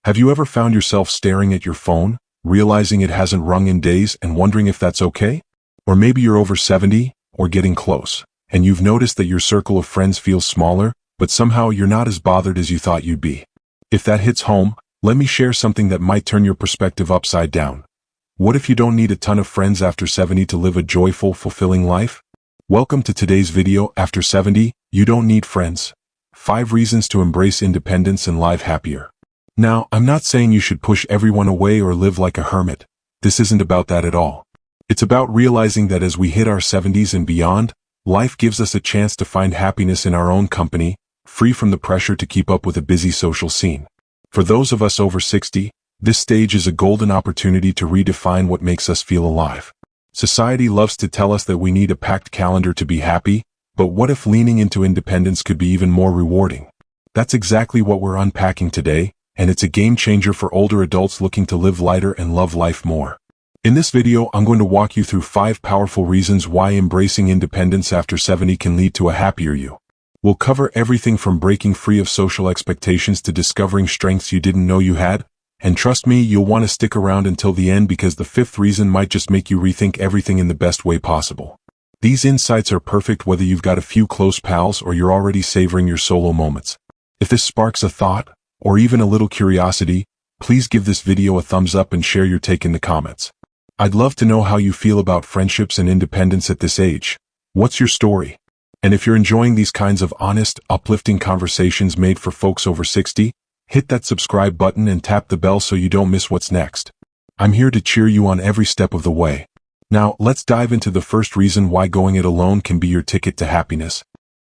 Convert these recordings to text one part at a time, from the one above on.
Have you ever found yourself staring at your phone, realizing it hasn't rung in days and wondering if that's okay? Or maybe you're over 70, or getting close, and you've noticed that your circle of friends feels smaller, but somehow you're not as bothered as you thought you'd be. If that hits home, let me share something that might turn your perspective upside down. What if you don't need a ton of friends after 70 to live a joyful, fulfilling life? Welcome to today's video. After 70, you don't need friends. 5 reasons to embrace independence and live happier. Now, I'm not saying you should push everyone away or live like a hermit. This isn't about that at all. It's about realizing that as we hit our 70s and beyond, life gives us a chance to find happiness in our own company, free from the pressure to keep up with a busy social scene. For those of us over 60, this stage is a golden opportunity to redefine what makes us feel alive. Society loves to tell us that we need a packed calendar to be happy, but what if leaning into independence could be even more rewarding? That's exactly what we're unpacking today, and it's a game changer for older adults looking to live lighter and love life more. In this video, I'm going to walk you through 5 powerful reasons why embracing independence after 70 can lead to a happier you. We'll cover everything from breaking free of social expectations to discovering strengths you didn't know you had. And trust me, you'll want to stick around until the end because the 5th reason might just make you rethink everything in the best way possible. These insights are perfect whether you've got a few close pals or you're already savoring your solo moments. If this sparks a thought, or even a little curiosity, please give this video a thumbs up and share your take in the comments. I'd love to know how you feel about friendships and independence at this age. What's your story? And if you're enjoying these kinds of honest, uplifting conversations made for folks over 60, hit that subscribe button and tap the bell so you don't miss what's next. I'm here to cheer you on every step of the way. Now, let's dive into the first reason why going it alone can be your ticket to happiness.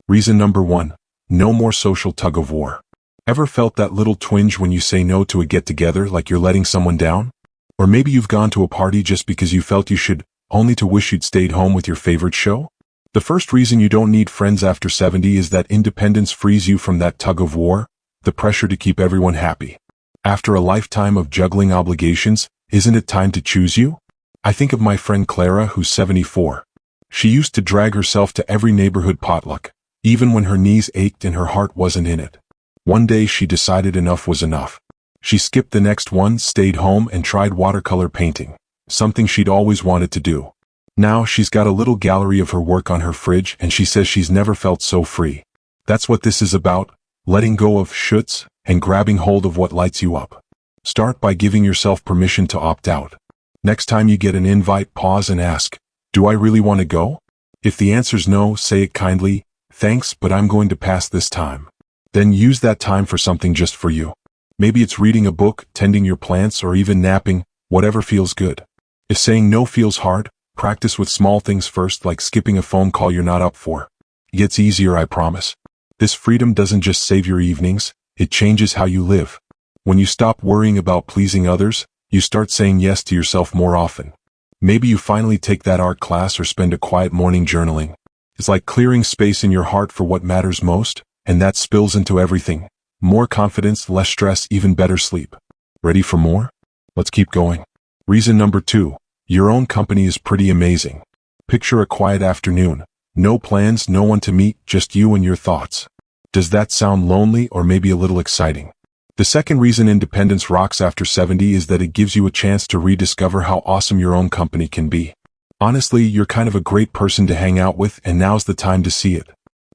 Reason number 1. No more social tug-of-war. Ever felt that little twinge when you say no to a get-together like you're letting someone down? Or maybe you've gone to a party just because you felt you should, only to wish you'd stayed home with your favorite show? The first reason you don't need friends after 70 is that independence frees you from that tug-of-war, the pressure to keep everyone happy. After a lifetime of juggling obligations, isn't it time to choose you? I think of my friend Clara, who's 74. She used to drag herself to every neighborhood potluck, even when her knees ached and her heart wasn't in it. One day she decided enough was enough. She skipped the next one, stayed home, and tried watercolor painting, something she'd always wanted to do. Now she's got a little gallery of her work on her fridge, and she says she's never felt so free. That's what this is about. Letting go of shoulds and grabbing hold of what lights you up. Start by giving yourself permission to opt out. Next time you get an invite, pause and ask, do I really want to go? If the answer's no, say it kindly, thanks, but I'm going to pass this time. Then use that time for something just for you. Maybe it's reading a book, tending your plants, or even napping, whatever feels good. If saying no feels hard, practice with small things first, like skipping a phone call you're not up for. It gets easier, I promise. This freedom doesn't just save your evenings, it changes how you live. When you stop worrying about pleasing others, you start saying yes to yourself more often. Maybe you finally take that art class or spend a quiet morning journaling. It's like clearing space in your heart for what matters most, and that spills into everything. More confidence, less stress, even better sleep. Ready for more? Let's keep going. Reason number 2. Your own company is pretty amazing. Picture a quiet afternoon. No plans, no one to meet, just you and your thoughts. Does that sound lonely or maybe a little exciting? The second reason independence rocks after 70 is that it gives you a chance to rediscover how awesome your own company can be. Honestly, you're kind of a great person to hang out with, and now's the time to see it.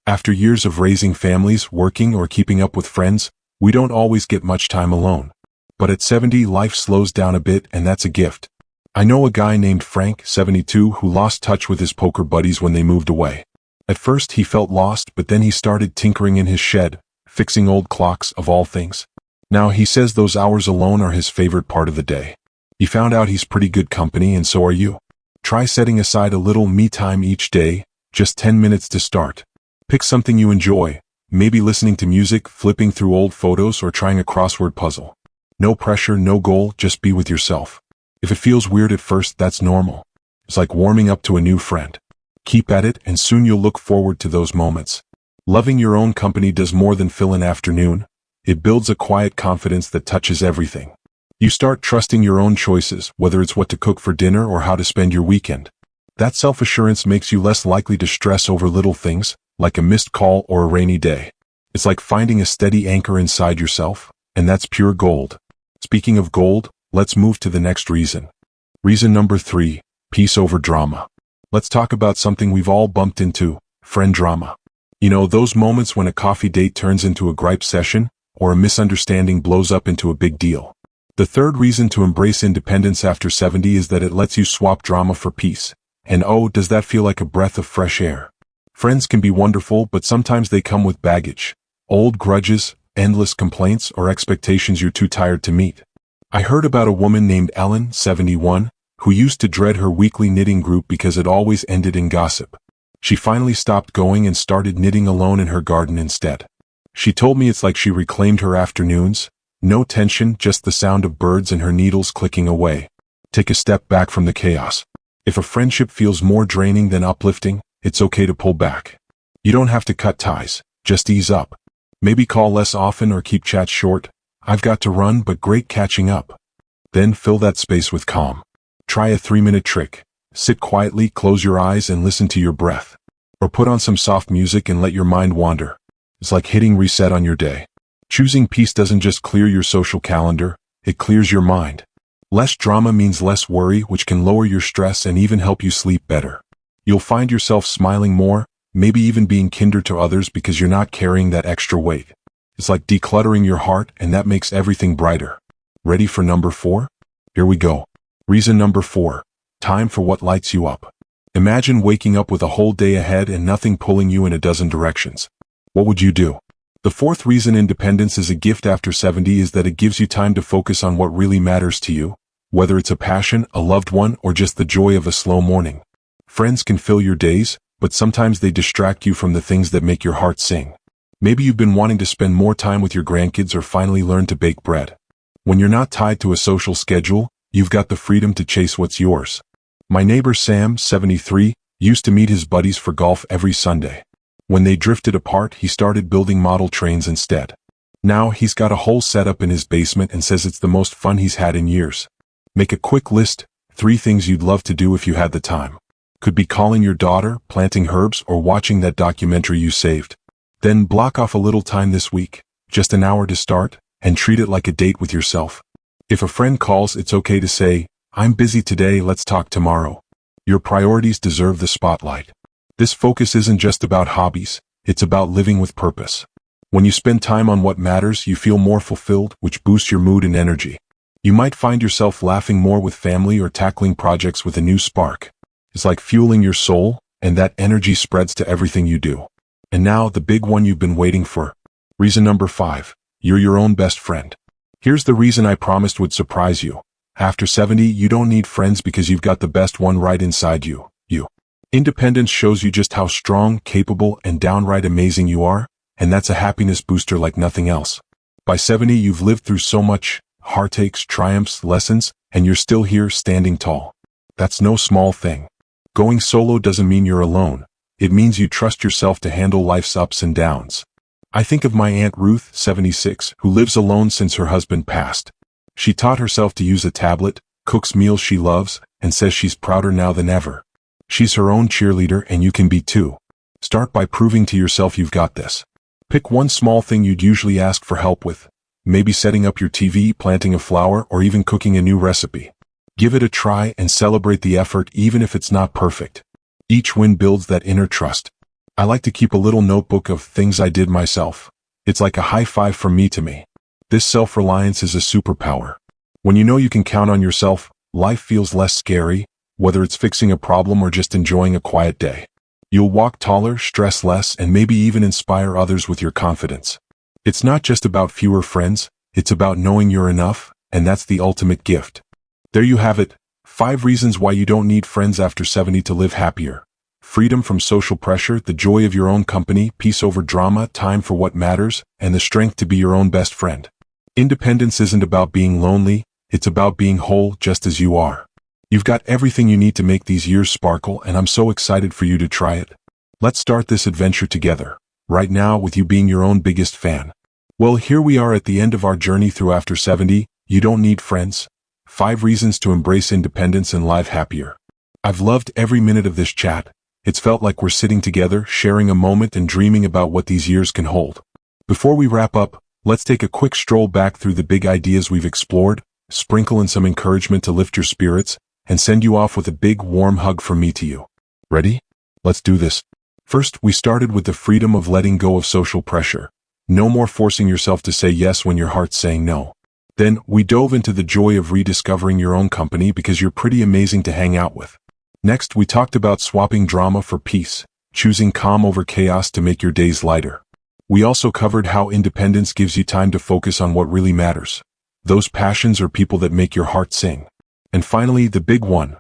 After years of raising families, working, or keeping up with friends, we don't always get much time alone. But at 70, life slows down a bit, and that's a gift. I know a guy named Frank, 72, who lost touch with his poker buddies when they moved away. At first he felt lost, but then he started tinkering in his shed, fixing old clocks, of all things. Now he says those hours alone are his favorite part of the day. He found out he's pretty good company, and so are you. Try setting aside a little me time each day, just 10 minutes to start. Pick something you enjoy, maybe listening to music, flipping through old photos, or trying a crossword puzzle. No pressure, no goal, just be with yourself. If it feels weird at first, that's normal. It's like warming up to a new friend. Keep at it, and soon you'll look forward to those moments. Loving your own company does more than fill an afternoon. It builds a quiet confidence that touches everything. You start trusting your own choices, whether it's what to cook for dinner or how to spend your weekend. That self-assurance makes you less likely to stress over little things, like a missed call or a rainy day. It's like finding a steady anchor inside yourself, and that's pure gold. Speaking of gold, let's move to the next reason. Reason number 3, peace over drama. Let's talk about something we've all bumped into, friend drama. You know, those moments when a coffee date turns into a gripe session, or a misunderstanding blows up into a big deal. The third reason to embrace independence after 70 is that it lets you swap drama for peace. And oh, does that feel like a breath of fresh air? Friends can be wonderful, but sometimes they come with baggage. Old grudges, endless complaints, or expectations you're too tired to meet. I heard about a woman named Ellen, 71, who used to dread her weekly knitting group because it always ended in gossip. She finally stopped going and started knitting alone in her garden instead. She told me it's like she reclaimed her afternoons. No tension, just the sound of birds and her needles clicking away. Take a step back from the chaos. If a friendship feels more draining than uplifting, it's okay to pull back. You don't have to cut ties, just ease up. Maybe call less often or keep chats short. I've got to run, but great catching up. Then fill that space with calm. Try a 3-minute trick. Sit quietly, close your eyes and listen to your breath. Or put on some soft music and let your mind wander. It's like hitting reset on your day. Choosing peace doesn't just clear your social calendar, it clears your mind. Less drama means less worry, which can lower your stress and even help you sleep better. You'll find yourself smiling more, maybe even being kinder to others because you're not carrying that extra weight. It's like decluttering your heart, and that makes everything brighter. Ready for number 4? Here we go. Reason number 4. Time for what lights you up. Imagine waking up with a whole day ahead and nothing pulling you in a dozen directions. What would you do? The fourth reason independence is a gift after 70 is that it gives you time to focus on what really matters to you, whether it's a passion, a loved one, or just the joy of a slow morning. Friends can fill your days, but sometimes they distract you from the things that make your heart sing. Maybe you've been wanting to spend more time with your grandkids or finally learn to bake bread. When you're not tied to a social schedule, you've got the freedom to chase what's yours. My neighbor Sam, 73, used to meet his buddies for golf every Sunday. When they drifted apart, he started building model trains instead. Now he's got a whole setup in his basement and says it's the most fun he's had in years. Make a quick list, 3 things you'd love to do if you had the time. Could be calling your daughter, planting herbs, or watching that documentary you saved. Then block off a little time this week, just an hour to start, and treat it like a date with yourself. If a friend calls, it's okay to say, "I'm busy today, let's talk tomorrow." Your priorities deserve the spotlight. This focus isn't just about hobbies, it's about living with purpose. When you spend time on what matters, you feel more fulfilled, which boosts your mood and energy. You might find yourself laughing more with family or tackling projects with a new spark. It's like fueling your soul, and that energy spreads to everything you do. And now, the big one you've been waiting for. Reason number 5. You're your own best friend. Here's the reason I promised would surprise you. After 70, you don't need friends because you've got the best one right inside you. Independence shows you just how strong, capable, and downright amazing you are, and that's a happiness booster like nothing else. By 70, you've lived through so much, heartaches, triumphs, lessons, and you're still here standing tall. That's no small thing. Going solo doesn't mean you're alone. It means you trust yourself to handle life's ups and downs. I think of my Aunt Ruth, 76, who lives alone since her husband passed. She taught herself to use a tablet, cooks meals she loves, and says she's prouder now than ever. She's her own cheerleader, and you can be too. Start by proving to yourself you've got this. Pick one small thing you'd usually ask for help with. Maybe setting up your TV, planting a flower, or even cooking a new recipe. Give it a try and celebrate the effort even if it's not perfect. Each win builds that inner trust. I like to keep a little notebook of things I did myself. It's like a high five from me to me. This self-reliance is a superpower. When you know you can count on yourself, life feels less scary, whether it's fixing a problem or just enjoying a quiet day. You'll walk taller, stress less, and maybe even inspire others with your confidence. It's not just about fewer friends, it's about knowing you're enough, and that's the ultimate gift. There you have it, 5 reasons why you don't need friends after 70 to live happier. Freedom from social pressure, the joy of your own company, peace over drama, time for what matters, and the strength to be your own best friend. Independence isn't about being lonely, it's about being whole just as you are. You've got everything you need to make these years sparkle, and I'm so excited for you to try it. Let's start this adventure together, right now, with you being your own biggest fan. Well, here we are at the end of our journey through After 70. You don't need friends. 5 reasons to embrace independence and live happier. I've loved every minute of this chat. It's felt like we're sitting together, sharing a moment and dreaming about what these years can hold. Before we wrap up, Let's take a quick stroll back through the big ideas we've explored, sprinkle in some encouragement to lift your spirits, and send you off with a big warm hug from me to you. Ready? Let's do this. First, we started with the freedom of letting go of social pressure. No more forcing yourself to say yes when your heart's saying no. Then, we dove into the joy of rediscovering your own company because you're pretty amazing to hang out with. Next, we talked about swapping drama for peace, choosing calm over chaos to make your days lighter. We also covered how independence gives you time to focus on what really matters. Those passions or people that make your heart sing. And finally, the big one.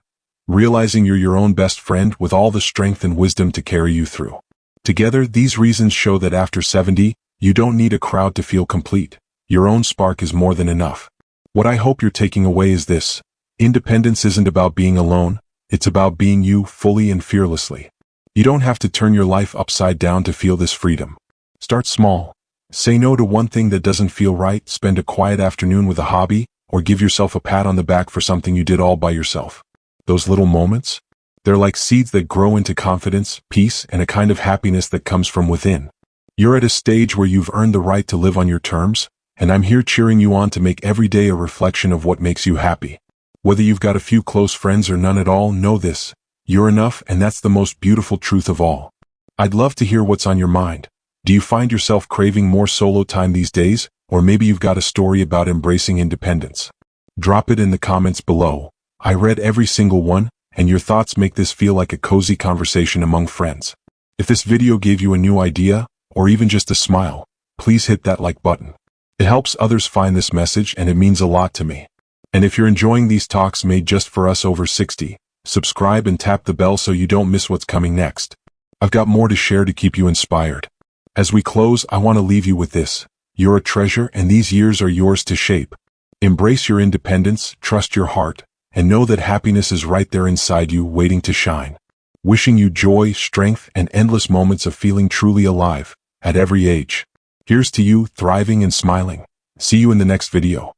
Realizing you're your own best friend with all the strength and wisdom to carry you through. Together, these reasons show that after 70, you don't need a crowd to feel complete. Your own spark is more than enough. What I hope you're taking away is this. Independence isn't about being alone, it's about being you fully and fearlessly. You don't have to turn your life upside down to feel this freedom. Start small. Say no to one thing that doesn't feel right, spend a quiet afternoon with a hobby, or give yourself a pat on the back for something you did all by yourself. Those little moments? They're like seeds that grow into confidence, peace, and a kind of happiness that comes from within. You're at a stage where you've earned the right to live on your terms, and I'm here cheering you on to make every day a reflection of what makes you happy. Whether you've got a few close friends or none at all, know this. You're enough, and that's the most beautiful truth of all. I'd love to hear what's on your mind. Do you find yourself craving more solo time these days, or maybe you've got a story about embracing independence? Drop it in the comments below. I read every single one, and your thoughts make this feel like a cozy conversation among friends. If this video gave you a new idea, or even just a smile, please hit that like button. It helps others find this message and it means a lot to me. And if you're enjoying these talks made just for us over 60, subscribe and tap the bell so you don't miss what's coming next. I've got more to share to keep you inspired. As we close, I want to leave you with this. You're a treasure and these years are yours to shape. Embrace your independence, trust your heart, and know that happiness is right there inside you waiting to shine. Wishing you joy, strength, and endless moments of feeling truly alive, at every age. Here's to you, thriving and smiling. See you in the next video.